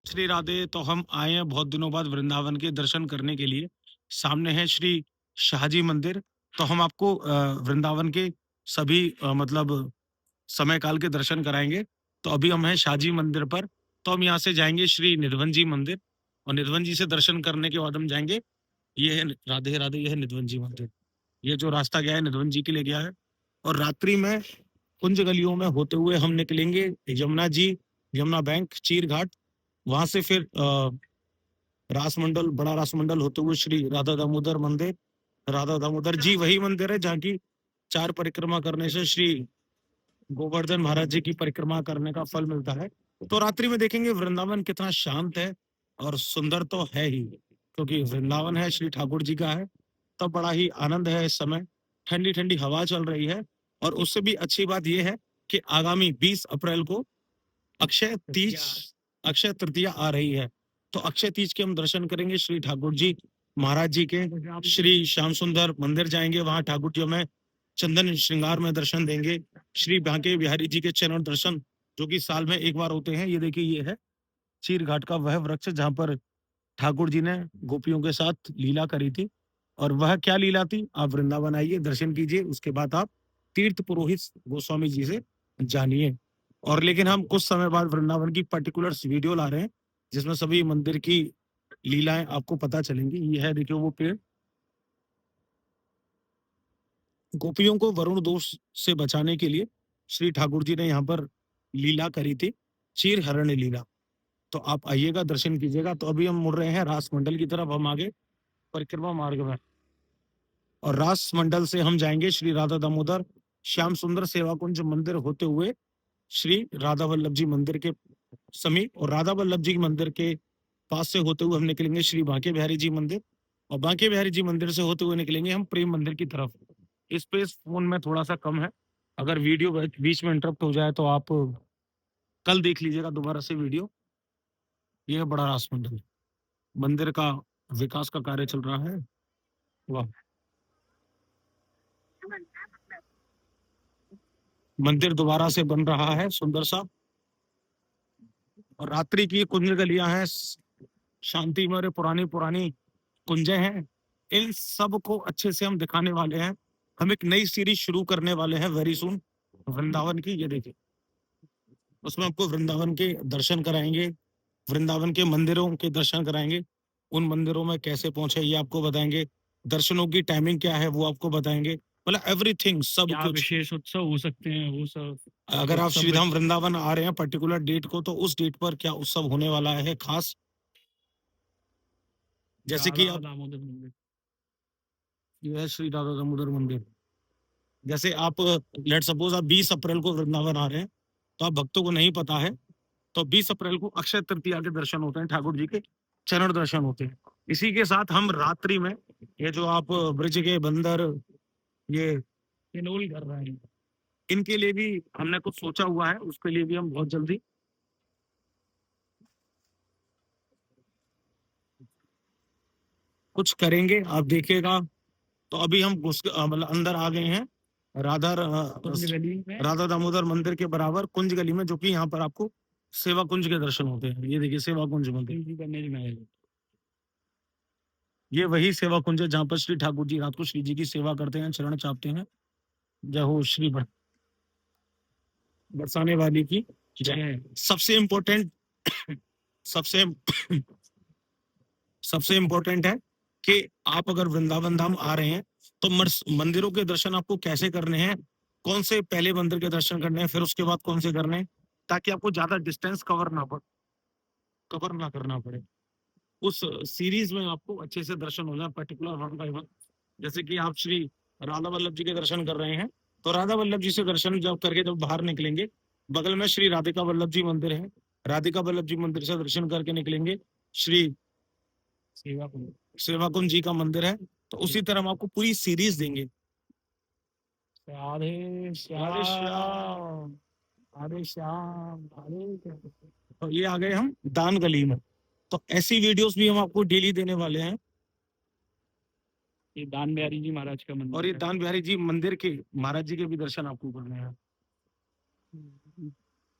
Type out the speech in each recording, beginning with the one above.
श्री राधे। तो हम आए हैं बहुत दिनों बाद वृंदावन के दर्शन करने के लिए। सामने है श्री शाहजी मंदिर। तो हम आपको वृंदावन के सभी मतलब समय काल के दर्शन कराएंगे। तो अभी हम हैं शाहजी मंदिर पर। तो हम यहाँ से जाएंगे श्री निधवन जी मंदिर, और निधवन जी से दर्शन करने के बाद हम जाएंगे, ये है राधे राधे, ये है निधवन जी मंदिर। ये जो रास्ता गया है निधवन जी के लिए गया है। और रात्रि में कुंज गलियों में होते हुए हम निकलेंगे यमुना जी, यमुना बैंक, चीर घाट। वहां से फिर रास मंडल, बड़ा रास मंडल होते हुए श्री राधा दामोदर मंदिर। राधा दामोदर जी वही मंदिर है जहाँ की 4 परिक्रमा करने से श्री गोवर्धन महाराज जी की परिक्रमा करने का फल मिलता है। तो रात्रि में देखेंगे वृंदावन कितना शांत है, और सुंदर तो है ही, क्योंकि वृंदावन है, श्री ठाकुर जी का है। तो बड़ा ही आनंद है इस समय। ठंडी ठंडी हवा चल रही है। और उससे भी अच्छी बात यह है कि आगामी 20 अप्रैल को अक्षय तीज, अक्षय तृतीया आ रही है। तो अक्षय तीज के हम दर्शन करेंगे श्री ठाकुर जी महाराज जी के। श्री श्याम सुंदर मंदिर जाएंगे, वहां ठाकुर जी में चंदन श्रृंगार में दर्शन देंगे। श्री बांके बिहारी जी के चरण दर्शन, जो कि साल में एक बार होते हैं। ये देखिए, ये है चीर घाट का वह वृक्ष जहां पर ठाकुर जी ने गोपियों के साथ लीला करी थी। और वह क्या लीला थी, आप वृंदावन आइए, दर्शन कीजिए, उसके बाद आप तीर्थ पुरोहित गोस्वामी जी से जानिए। और लेकिन हम कुछ समय बाद वृंदावन की पर्टिकुलर वीडियो ला रहे हैं, जिसमें सभी मंदिर की लीलाएं आपको पता चलेंगी। ये है, देखिए वो पेड़। गोपियों को वरुण दोष से बचाने के लिए श्री ठाकुर जी ने यहाँ पर लीला करी थी, चीर हरण लीला। तो आप आइएगा, दर्शन कीजिएगा। तो अभी हम मुड़ रहे हैं रास मंडल की तरफ, हम आगे परिक्रमा मार्ग में। और रास मंडल से हम जाएंगे श्री राधा दामोदर श्याम सुंदर सेवा कुंज मंदिर होते हुए श्री राधा वल्लभ जी मंदिर के समीप। और राधा वल्लभ जी मंदिर के पास से होते हुए हम निकलेंगे श्री बांके बिहारी जी मंदिर। और बांके बिहारी जी मंदिर से होते हुए निकलेंगे हम प्रेम मंदिर की तरफ। स्पेस फोन में थोड़ा सा कम है, अगर वीडियो बीच में इंटरप्ट हो जाए तो आप कल देख लीजिएगा दोबारा से वीडियो। ये है बड़ा रास मंडल, मंदिर का विकास का कार्य चल रहा है। वाह, मंदिर दोबारा से बन रहा है सुंदर सा। और रात्रि की कुंज गलियां हैं, शांतिमय पुरानी पुरानी कुंजें हैं। इन सब को अच्छे से हम दिखाने वाले हैं। हम एक नई सीरीज शुरू करने वाले हैं वेरी सुन, वृंदावन की। ये देखिए, उसमें आपको वृंदावन के दर्शन कराएंगे, वृंदावन के मंदिरों के दर्शन कराएंगे। उन मंदिरों में कैसे पहुंचे ये आपको बताएंगे, दर्शनों की टाइमिंग क्या है वो आपको बताएंगे। मतलब एवरीथिंग, सब क्या कुछ। विशेष उत्सव हो सकते हैं वो सब। अगर आप उत्सव श्रीधाम वृंदावन आ रहे हैं पर्टिकुलर डेट को, तो उस डेट पर क्या उत्सव होने वाला है खास, जैसे कि राधा आप, दामोदर मंदिर। ये है श्री राधा दामोदर मंदिर। जैसे आप लेट सपोज आप 20 अप्रैल को वृंदावन आ रहे हैं, तो आप भक्तों को नहीं पता है, तो 20 अप्रैल को अक्षय तृतीया के दर्शन होते हैं, ठाकुर जी के चरण दर्शन होते हैं। इसी के साथ हम रात्रि में, ये जो आप ब्रिज के बंदर, ये किनोल कर रहे हैं। इनके लिए भी हमने कुछ सोचा हुआ है, उसके लिए भी हम बहुत जल्दी कुछ करेंगे, आप देखिएगा। तो अभी हम मतलब अंदर आ गए हैं राधा कुंज गली में। राधा दामोदर मंदिर के बराबर कुंज गली में, जो कि यहाँ पर आपको सेवा कुंज के दर्शन होते हैं। ये देखिए सेवा कुंज मंदिर, जी करने में। ये वही सेवा कुंज है जहाँ पर श्री ठाकुर जी रात को श्री जी की सेवा करते हैं, चरण चापते हैं। जय हो श्री बरसाने वाली की जय। सबसे इम्पोर्टेंट, सबसे सबसे इम्पोर्टेंट है कि आप अगर वृंदावन धाम आ रहे हैं, तो मंदिरों के दर्शन आपको कैसे करने हैं, कौन से पहले मंदिर के दर्शन करने हैं, फिर उसके बाद कौन से करने हैं, ताकि आपको ज्यादा डिस्टेंस कवर ना करना पड़े। उस सीरीज में आपको अच्छे से दर्शन हो जाए पर्टिकुलर वन बाय वन। जैसे कि आप श्री राधा वल्लभ जी के दर्शन कर रहे हैं, तो राधा वल्लभ जी से दर्शन जब करके जब बाहर निकलेंगे, बगल में श्री राधिका वल्लभ जी मंदिर है, राधिका वल्लभ जी मंदिर से दर्शन करके निकलेंगे श्री सेवा कुंज। सेवा कुंज जी का मंदिर है। तो उसी तरह हम आपको पूरी सीरीज देंगे। राधे राधे श्याम, श्याम। राधे श्याम। राधे। तो ये आ गए हम दान गली में। तो ऐसी वीडियोस भी हम आपको डेली देने वाले हैं। ये दान बिहारी जी महाराज का और मंदिर ये है। दान बिहारी जी मंदिर के महाराज जी के भी दर्शन आपको करने हैं।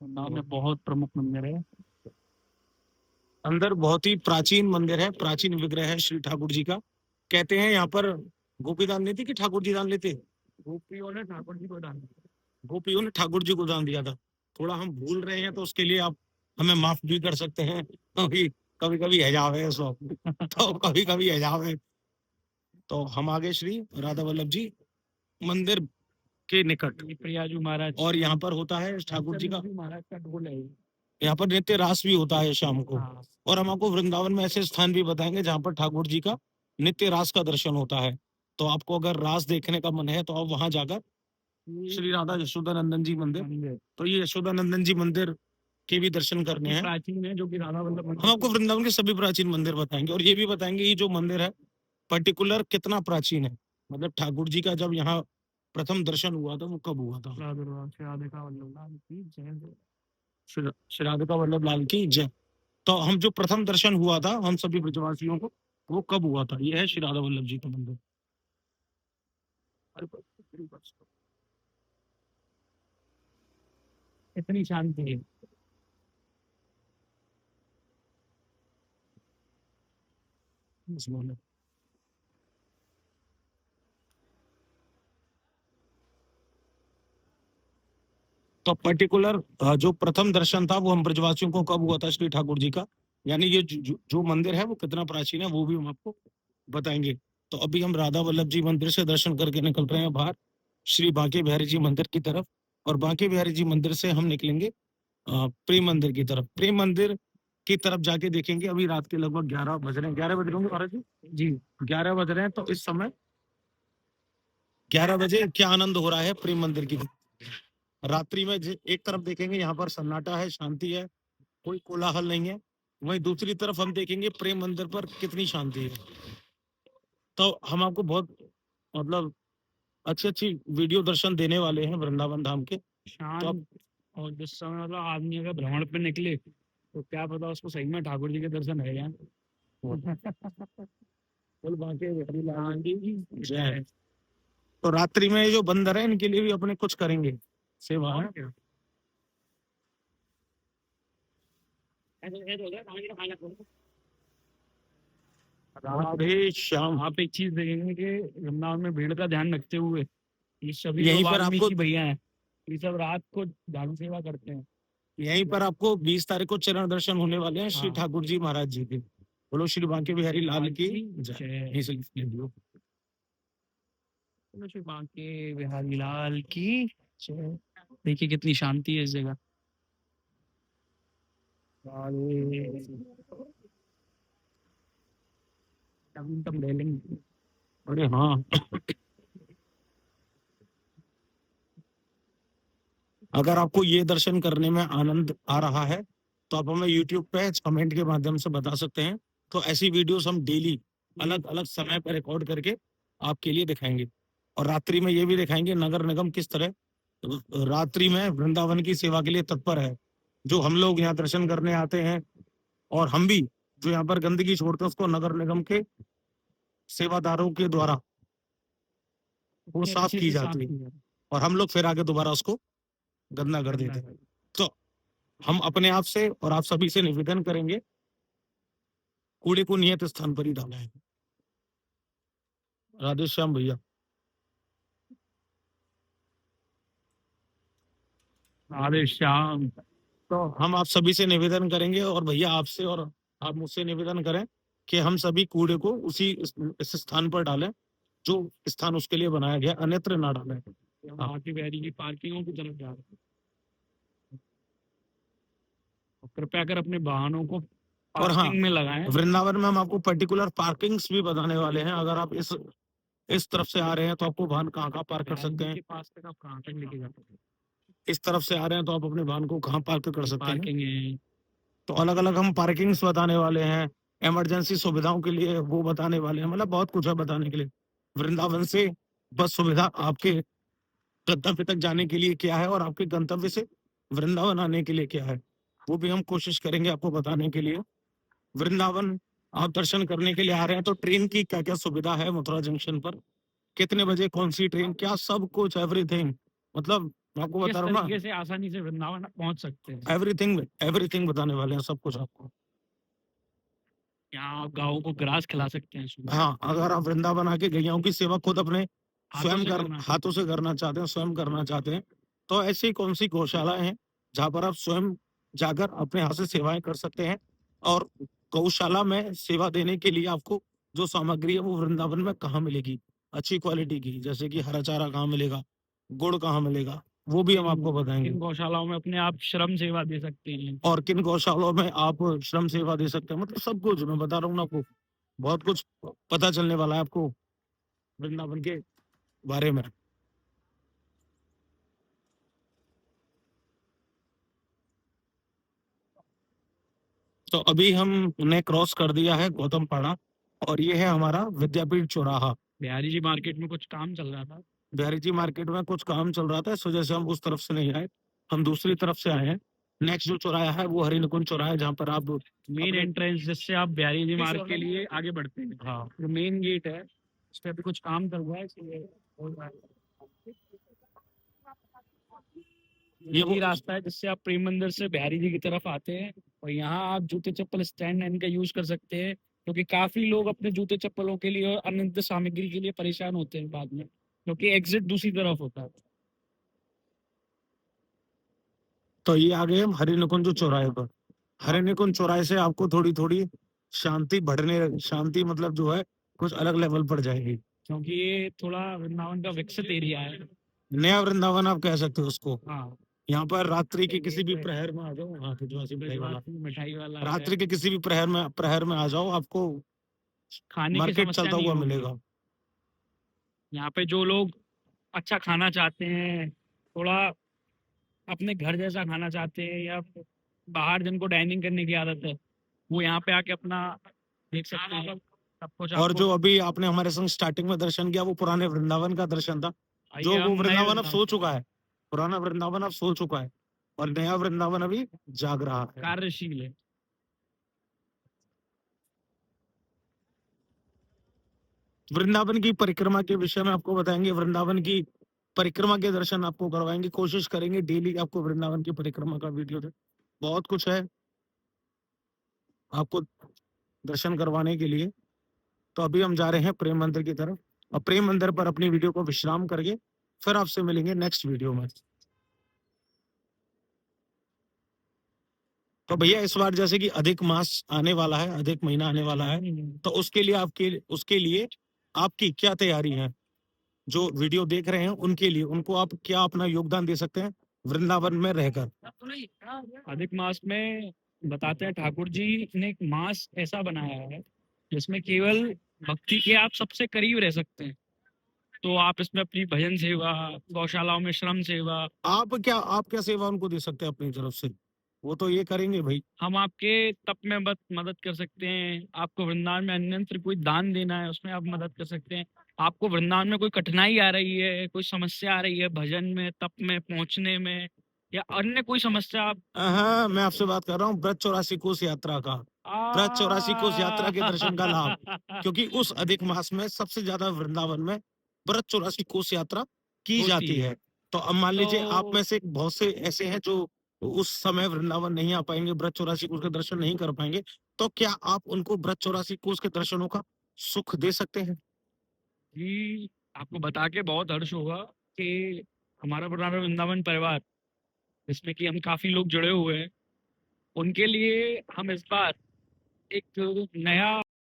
नाम में बहुत प्रमुख मंदिर है। अंदर बहुत ही प्राचीन मंदिर है, प्राचीन विग्रह है श्री ठाकुर जी का। कहते हैं यहाँ पर गोपी दान लेती कि ठाकुर जी दान लेते? गोपियों ने ठाकुर जी को दान दिया। गोपियों ने ठाकुर जी को दान दिया था। थोड़ा हम भूल रहे हैं तो उसके लिए आप हमें माफ भी कर सकते हैं, क्योंकि कभी कभी हैजाव है सो तो कभी कभी हैजाव है। तो हम आगे श्री राधा वल्लभ जी मंदिर के निकट, ये प्रियाजू महाराज और यहाँ पर होता है ठाकुर जी का, महाराज का ढोल है ये। यहाँ पर नित्य रास भी होता है शाम को। हाँ, और हम आपको वृंदावन में ऐसे स्थान भी बताएंगे जहाँ पर ठाकुर जी का नित्य रास का दर्शन होता है। तो आपको अगर रास देखने का मन है तो आप वहां जाकर ये श्री राधा यशोदानंदन जी मंदिर, मंदिर तो ये यशोदानंदन जी मंदिर के भी दर्शन करने हैं। प्राचीन है, जो कि राधा वल्लभ हम मंदिर आपको वृंदावन के सभी प्राचीन मंदिर बताएंगे और ये भी बताएंगे ये जो मंदिर है पर्टिकुलर कितना प्राचीन है, मतलब ठाकुर जी का जब यहाँ प्रथम दर्शन हुआ था वो कब हुआ था। प्रादुर्भाव से राधिका वल्लभ की जय। श्री राधिका वल्लभ लाल की जय। तो हम जो प्रथम दर्शन हुआ था हम सभी ब्रजवासियों को, वो कब हुआ था? ये है श्री राधा वल्लभ जी का मंदिर। इतनी शांति है। तो पर्टिकुलर जो प्रथम दर्शन था वो हम ब्रजवासियों को कब हुआ था श्री ठाकुर जी का, यानी ये जो मंदिर है वो कितना प्राचीन है वो भी हम आपको बताएंगे। तो अभी हम राधा वल्लभ जी मंदिर से दर्शन करके निकल रहे हैं बाहर श्री बांके बिहारी जी मंदिर की तरफ, और बांके बिहारी जी मंदिर से हम निकलेंगे प्रेम मंदिर की तरफ। प्रेम मंदिर की तरफ जाके देखेंगे, अभी रात के लगभग 11 बज रहे हैं, 11 बज रहे होंगे महाराज जी जी, 11 बज रहे हैं। तो इस समय 11 बजे क्या आनंद हो रहा है प्रेम मंदिर की रात्रि में। एक तरफ देखेंगे यहाँ पर सन्नाटा है, शांति है, कोई कोलाहल नहीं है, वहीं दूसरी तरफ हम देखेंगे प्रेम मंदिर पर कितनी शांति है। तो हम आपको बहुत मतलब अच्छी अच्छी वीडियो दर्शन देने वाले हैं वृंदावन धाम के। शांत। तो आप और जिस समय मतलब आदमी अगर भ्रमण पे निकले तो क्या पता उसको सही में ठाकुर जी के दर्शन है यार। बोल बांके बिहारी लाल हाँ जी जी, जय। तो रात्रि में ये जो बंदर है इनके लिए भी अपने कुछ करेंगे सेवा है। और क्या। ऐसे हो गया, खाने का खाना करो। राधे श्याम। आप एक चीज देखेंगे कि वृंदावन में भीड़ का ध्यान रखते हुए ये सभी जो यहीं पर आपको वाल्मीकि भैया हैं ये सब रात को दान सेवा करते हैं। यहीं पर आपको 20 तारीख को चरण दर्शन होने वाले हैं श्री हाँ। ठाकुर जी महाराज जी के। बोलो श्री बांके बिहारी लाल की जय। जय। यहीं से लिख लीजिए। बोलो श्री बांके बिहारी लाल की जय। देखिए कितनी शांति है इस जगह। तब ले लेंगे। अरे हाँ, अगर आपको ये दर्शन करने में आनंद आ रहा है तो आप हमें YouTube पे कमेंट के माध्यम से बता सकते हैं। तो ऐसी वीडियोस हम डेली अलग अलग समय पर रिकॉर्ड करके आपके लिए दिखाएंगे, और रात्रि में ये भी दिखाएंगे नगर निगम किस तरह रात्रि में वृंदावन की सेवा के लिए तत्पर है। जो हम लोग यहाँ दर्शन करने आते हैं और हम भी जो यहाँ पर गंदगी छोड़ते हैं उसको नगर निगम के सेवादारों के द्वारा वो साफ की जाती है, और हम लोग फिर आगे दोबारा उसको गंदा कर देते हैं। तो हम अपने आप से और आप सभी से निवेदन करेंगे कूड़े को नियत स्थान पर ही डाला है। राधे श्याम भैया। राधे श्याम। तो हम आप सभी से निवेदन करेंगे, और भैया आपसे और आप मुझसे निवेदन करें कि हम सभी कूड़े को उसी इस स्थान पर डालें जो स्थान उसके लिए बनाया गया, अन्यत्र ना डालें। बाकी बिहारी की पार्किंगों की तरफ जा रहे हैं। कृपया कर अपने वाहनों को और हाँ, पार्किंग में लगाएं। वृंदावन में हम आपको पर्टिकुलर पार्किंग्स भी बताने वाले हैं। अगर आप इस तरफ से आ रहे हैं तो आपको वाहन कहाँ कहाँ पार्क कर सकते हैं, के पास तक आप कहाँ तक लेके जाते हैं। इस तरफ से आ रहे हैं तो आप अपने वाहन को कहाँ पार्क कर सकते हैं। पार्किंग है। तो अलग अलग हम पार्किंग्स बताने वाले हैं, इमरजेंसी सुविधाओं के लिए वो बताने वाले हैं, मतलब बहुत कुछ है बताने के लिए। वृंदावन से बस सुविधा आपके गंतव्य तक जाने के लिए क्या है और आपके गंतव्य से वृंदावन आने के लिए क्या है, वो भी हम कोशिश करेंगे आपको बताने के लिए। वृंदावन आप दर्शन करने के लिए आ रहे हैं तो ट्रेन की क्या क्या सुविधा है मथुरा जंक्शन पर, कितने बजे कौन सी ट्रेन, क्या सब कुछ एवरीथिंग, मतलब मैं आपको किस बता रहा हूँ तरीके ना, से आसानी से वृंदावन पहुंच सकते हैं। एवरीथिंग एवरीथिंग बताने वाले हैं सब कुछ आपको। यहाँ आप गाँव को ग्रास खिला सकते हैं सुबह। हाँ, अगर आप वृंदावन आके गैयाओं की सेवा खुद अपने हाथों स्वयं से करना चाहते हाथों से करना चाहते हैं, स्वयं करना चाहते हैं, तो ऐसी कौन-सी गौशालाएँ हैं, जहाँ पर आप स्वयं जाकर अपने हाथ से सेवाएँ कर सकते हैं? और गौशाला में सेवा देने के लिए आपको जो सामग्री है, वो वृंदावन में कहाँ मिलेगी? अच्छी क्वालिटी की, जैसे कि हरा चारा कहाँ मिलेगा? गुड़ कहाँ मिलेगा? वो भी हम किन आपको बताएँगे। किन गौशालाओं में अपने आप श्रम सेवा दे सकते हैं। और किन गौशालाओं में आप श्रम सेवा दे सकते हैं, मतलब सब कुछ मैं बता रहा हूँ ना आपको, बहुत कुछ पता चलने वाला है आपको वृंदावन के बारे में। तो अभी हमने क्रॉस कर दिया है गौतमपाड़ा और ये है हमारा विद्यापीठ चौराहा। बिहारी जी मार्केट में कुछ काम चल रहा था। बिहारी जी मार्केट में कुछ काम चल रहा था, इस वजह से हम उस तरफ से नहीं आए, हम दूसरी तरफ से आए हैं। नेक्स्ट जो चौराहा है वो हरिनिकुंज चौराहा है, जहाँ पर आप मेन अपने एंट्रेंस जिससे आप बिहारी जी मार्ग के लिए आगे बढ़ते हैं। हाँ जो मेन गेट है उस पे अभी कुछ काम चल रहा है, इसलिए हो रहा है। ये वो यही रास्ता है जिससे आप प्रेम मंदिर से बिहारी जी की तरफ आते हैं, और यहाँ आप जूते चप्पल स्टैंड इनका यूज कर सकते हैं, क्योंकि काफी लोग अपने जूते चप्पलों के लिए और अन्य सामग्री के लिए परेशान होते हैं बाद में, क्योंकि एग्जिट दूसरी तरफ होता है। तो ये आ गए हम हरिनिकुंज चौराहे पर। आप हरिनिकुंज चौराहे से आपको थोड़ी थोड़ी शांति मतलब जो है कुछ अलग लेवल पर जाएगी। क्योंकि ये थोड़ा वृंदावन का विकसित एरिया है। नया वृंदावन आप कह सकते हो उसको। हाँ, यहाँ पर रात्रि के किसी भी प्रहर में आ जाओ, हाँ खिजवासी मिठाई वाला, मिठाई वाला है। रात्रि के किसी भी प्रहर में आ जाओ, आपको खाने की मार्केट समस्या चलता नहीं हुआ होगी। मिलेगा। यहाँ पे जो लोग अच्छा खाना चाहते हैं, थोड़ा अपने घर जैसा खाना चाहते हैं, या बाहर जिनको डाइनिंग करने की आदत है, वो यहाँ पे आके अपना देख सकते हैं सब कुछ और आपको। जो अभी आपने हमारे संग स्टार्टिंग में दर्शन किया, वो पुराने वृंदावन का दर्शन था। आइए जो हम वो नए वृंदावन अब वृंदावन सो चुका है, पुराना वृंदावन अब सो चुका है और नया वृंदावन अभी जाग रहा है। कार्यशील है। वृंदावन की परिक्रमा के विषय में आपको बताएंगे, वृंदावन की परिक्रमा के दर्शन आपको करवाएंगे, कोशिश करेंगे डेली आपको वृंदावन की परिक्रमा का वीडियो दे। बहुत कुछ है आपको दर्शन करवाने के लिए। तो अभी हम जा रहे हैं प्रेम मंदिर की तरफ, और प्रेम मंदिर पर अपनी वीडियो को विश्राम करके फिर आपसे मिलेंगे नेक्स्ट वीडियो में। तो भैया इस बार जैसे कि अधिक मास आने वाला है, अधिक महीना आने वाला है, तो उसके लिए आपकी क्या तैयारी है? जो वीडियो देख रहे हैं उनके लिए, उनको आप क्या अपना योगदान दे सकते हैं वृंदावन में रहकर? अधिक मास में बताते हैं ठाकुर जी ने एक मास ऐसा बनाया है जिसमें केवल भक्ति के आप सबसे करीब रह सकते हैं। तो आप इसमें अपनी भजन सेवा, गौशालाओं में श्रम सेवा, आप क्या सेवा उनको दे सकते हैं अपनी तरफ से? वो तो ये करेंगे भाई। हम आपके तप में मदद कर सकते हैं। आपको वृंदावन में अन्यंत्र कोई दान देना है, उसमें आप मदद कर सकते हैं। आपको वृंदावन में कोई कठिनाई आ रही है, कोई समस्या आ रही है भजन में, तप में पहुंचने में, या अन्य कोई समस्या आप हाँ, मैं आपसे बात कर रहा हूँ ब्रज 84 कोस यात्रा का, ब्रज 84 कोस यात्रा के दर्शन का लाभ, क्योंकि उस अधिक मास में सबसे ज्यादा वृंदावन में ब्रज 84 कोस यात्रा की होती जाती है। है। तो अब मान लीजिए आप तो में से बहुत से ऐसे हैं जो उस समय वृंदावन नहीं आ पाएंगे, ब्रज 84 कोस के दर्शन नहीं कर पाएंगे, तो क्या आप उनको ब्रज 84 कोस के दर्शनों का सुख दे सकते हैं? कि आपको बता के बहुत हर्ष होगा कि हमारा पुराना वृंदावन परिवार, जिसमें कि हम काफी लोग जुड़े हुए हैं, उनके लिए हम इस बार एक नया